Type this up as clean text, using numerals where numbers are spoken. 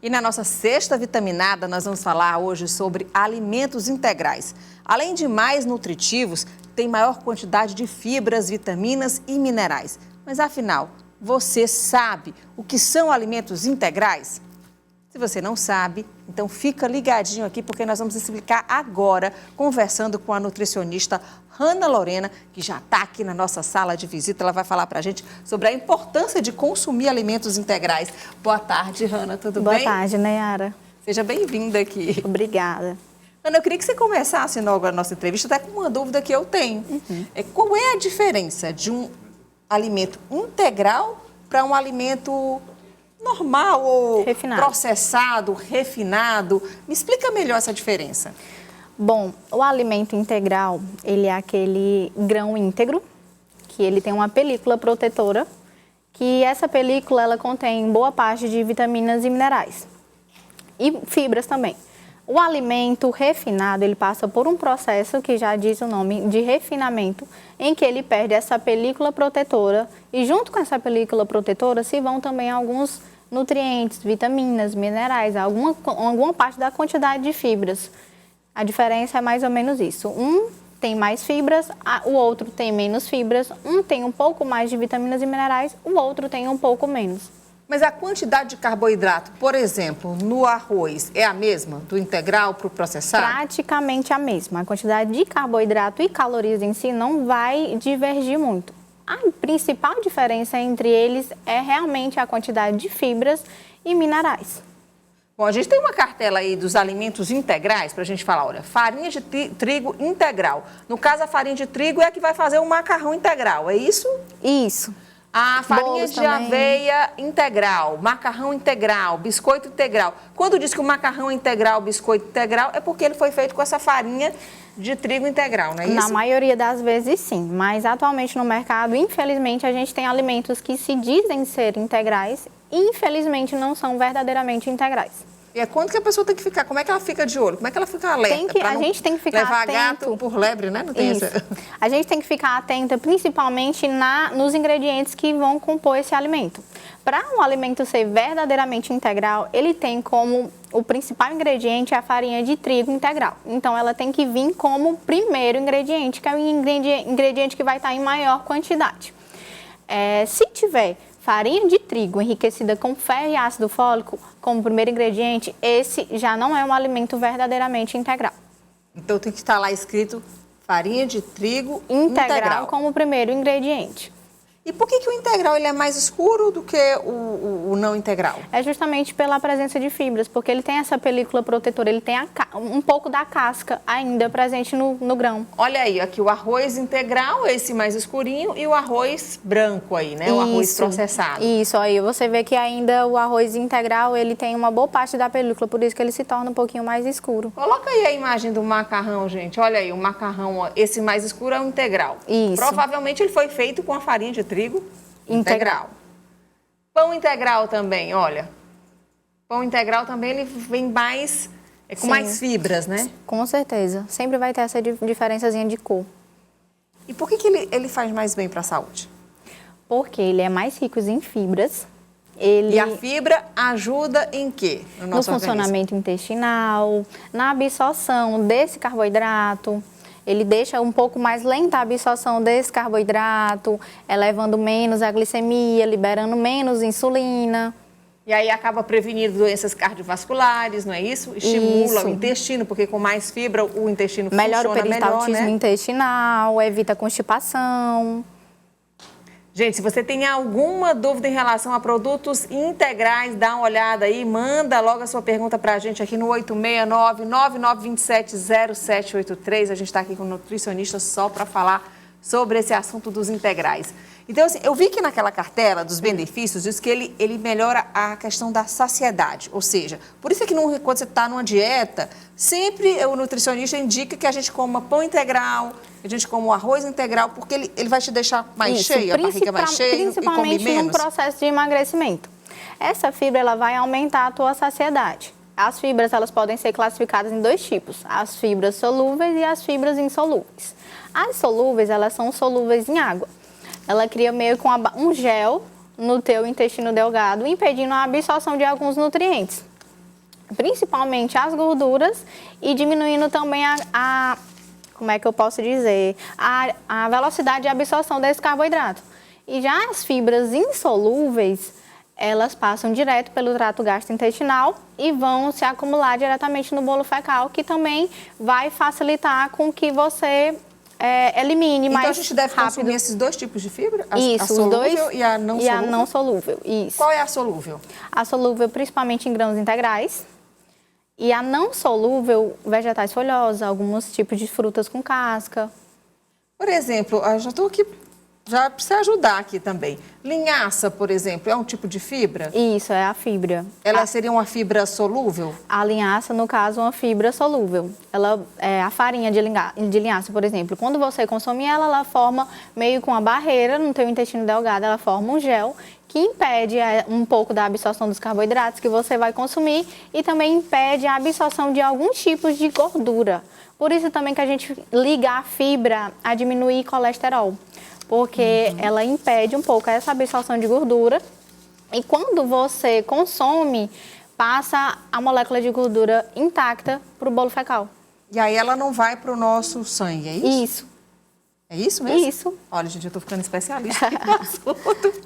E na nossa sexta vitaminada, nós vamos falar hoje sobre alimentos integrais. Além de mais nutritivos, tem maior quantidade de fibras, vitaminas e minerais. Mas afinal, você sabe o que são alimentos integrais? Se você não sabe, então fica ligadinho aqui porque nós vamos explicar agora, conversando com a nutricionista Hanna Lorena, que já está aqui na nossa sala de visita. Ela vai falar para a gente sobre a importância de consumir alimentos integrais. Boa tarde, Hanna, tudo bem? Boa tarde, Nayara. Seja bem-vinda aqui. Obrigada. Hanna, eu queria que você começasse logo a nossa entrevista até com uma dúvida que eu tenho. Qual é a diferença de um alimento integral para um alimento normal ou processado, refinado? Me explica melhor essa diferença. Bom, o alimento integral, ele é aquele grão íntegro, que ele tem uma película protetora, que essa película ela contém boa parte de vitaminas e minerais. E fibras também. O alimento refinado, ele passa por um processo que já diz o nome de refinamento, em que ele perde essa película protetora e junto com essa película protetora se vão também alguns nutrientes, vitaminas, minerais, alguma parte da quantidade de fibras. A diferença é mais ou menos isso. Um tem mais fibras, o outro tem menos fibras. Um tem um pouco mais de vitaminas e minerais, o outro tem um pouco menos. Mas a quantidade de carboidrato, por exemplo, no arroz, é a mesma do integral para o processado? Praticamente a mesma. A quantidade de carboidrato e calorias em si não vai divergir muito. A principal diferença entre eles é realmente a quantidade de fibras e minerais. Bom, a gente tem uma cartela aí dos alimentos integrais para a gente falar, olha, farinha de trigo integral. No caso, a farinha de trigo é a que vai fazer o macarrão integral, é isso? Isso. A farinha de aveia integral, macarrão integral, biscoito integral. Quando diz que o macarrão é integral, biscoito integral, é porque ele foi feito com essa farinha de trigo integral, não é isso? Na maioria das vezes, sim. Mas atualmente no mercado, infelizmente, a gente tem alimentos que se dizem ser integrais e, infelizmente, não são verdadeiramente integrais. E é quando que a pessoa tem que ficar? Como é que ela fica de olho? Como é que ela fica alerta? A gente tem que ficar levar atento. Gato por lebre, né? Não tem isso. Essa... A gente tem que ficar atenta principalmente nos ingredientes que vão compor esse alimento. Para um alimento ser verdadeiramente integral, ele tem como o principal ingrediente a farinha de trigo integral. Então, ela tem que vir como primeiro ingrediente, que é o ingrediente que vai estar em maior quantidade. Se tiver farinha de trigo enriquecida com ferro e ácido fólico como primeiro ingrediente, esse já não é um alimento verdadeiramente integral. Então tem que estar lá escrito farinha de trigo integral como primeiro ingrediente. E por que o integral ele é mais escuro do que o não integral? É justamente pela presença de fibras, porque ele tem essa película protetora, ele tem um pouco da casca ainda presente no grão. Olha aí, aqui o arroz integral, esse mais escurinho, e o arroz branco aí, né? O arroz processado. Isso, aí você vê que ainda o arroz integral, ele tem uma boa parte da película, por isso que ele se torna um pouquinho mais escuro. Coloca aí a imagem do macarrão, gente. Olha aí, o macarrão, esse mais escuro é o integral. Isso. Provavelmente ele foi feito com a farinha de trigo integral. Pão integral também, olha. Pão integral também ele vem mais com mais fibras, né? Com certeza. Sempre vai ter essa diferençazinha de cor. E por que ele faz mais bem para a saúde? Porque ele é mais rico em fibras. E a fibra ajuda em quê? No funcionamento intestinal, na absorção desse carboidrato. Ele deixa um pouco mais lenta a absorção desse carboidrato, elevando menos a glicemia, liberando menos insulina. E aí acaba prevenindo doenças cardiovasculares, não é isso? Estimula o intestino, porque com mais fibra o intestino melhora funciona melhor, o peristaltismo intestinal, evita constipação. Gente, se você tem alguma dúvida em relação a produtos integrais, dá uma olhada aí, manda logo a sua pergunta para a gente aqui no 869-9927-0783. A gente está aqui com o nutricionista só para falar sobre esse assunto dos integrais. Então, assim, eu vi que naquela cartela dos benefícios diz que ele melhora a questão da saciedade. Ou seja, por isso é que quando você está numa dieta, sempre o nutricionista indica que a gente coma pão integral, a gente come o arroz integral, porque ele vai te deixar mais cheio, a barriga mais cheia e come menos. Principalmente no processo de emagrecimento. Essa fibra ela vai aumentar a tua saciedade. As fibras elas podem ser classificadas em dois tipos, as fibras solúveis e as fibras insolúveis. As solúveis, elas são solúveis em água. Ela cria meio que um gel no teu intestino delgado, impedindo a absorção de alguns nutrientes. principalmente as gorduras e diminuindo também como é que eu posso dizer, a velocidade de absorção desse carboidrato. E já as fibras insolúveis, elas passam direto pelo trato gastrointestinal e vão se acumular diretamente no bolo fecal, que também vai facilitar com que você elimine mais rápido. Então a gente deve consumir esses dois tipos de fibra? Isso, a solúvel os dois e a não solúvel? E a não solúvel, isso. Qual é a solúvel? A solúvel principalmente em grãos integrais. E a não solúvel, vegetais folhosos, alguns tipos de frutas com casca. Por exemplo, eu já estou aqui, já precisa ajudar aqui também. Linhaça, por exemplo, é um tipo de fibra? Isso, é a fibra. Ela seria uma fibra solúvel? A linhaça, no caso, é uma fibra solúvel. A farinha de linhaça, por exemplo, quando você consome ela, ela forma meio com uma barreira no teu intestino delgado, ela forma um gel que impede um pouco da absorção dos carboidratos que você vai consumir e também impede a absorção de alguns tipos de gordura. Por isso também que a gente liga a fibra a diminuir colesterol, porque ela impede um pouco essa absorção de gordura e quando você consome, passa a molécula de gordura intacta para o bolo fecal. E aí ela não vai para o nosso sangue, é isso? Isso. É isso mesmo? Isso. Olha, gente, eu estou ficando especialista aqui no assunto.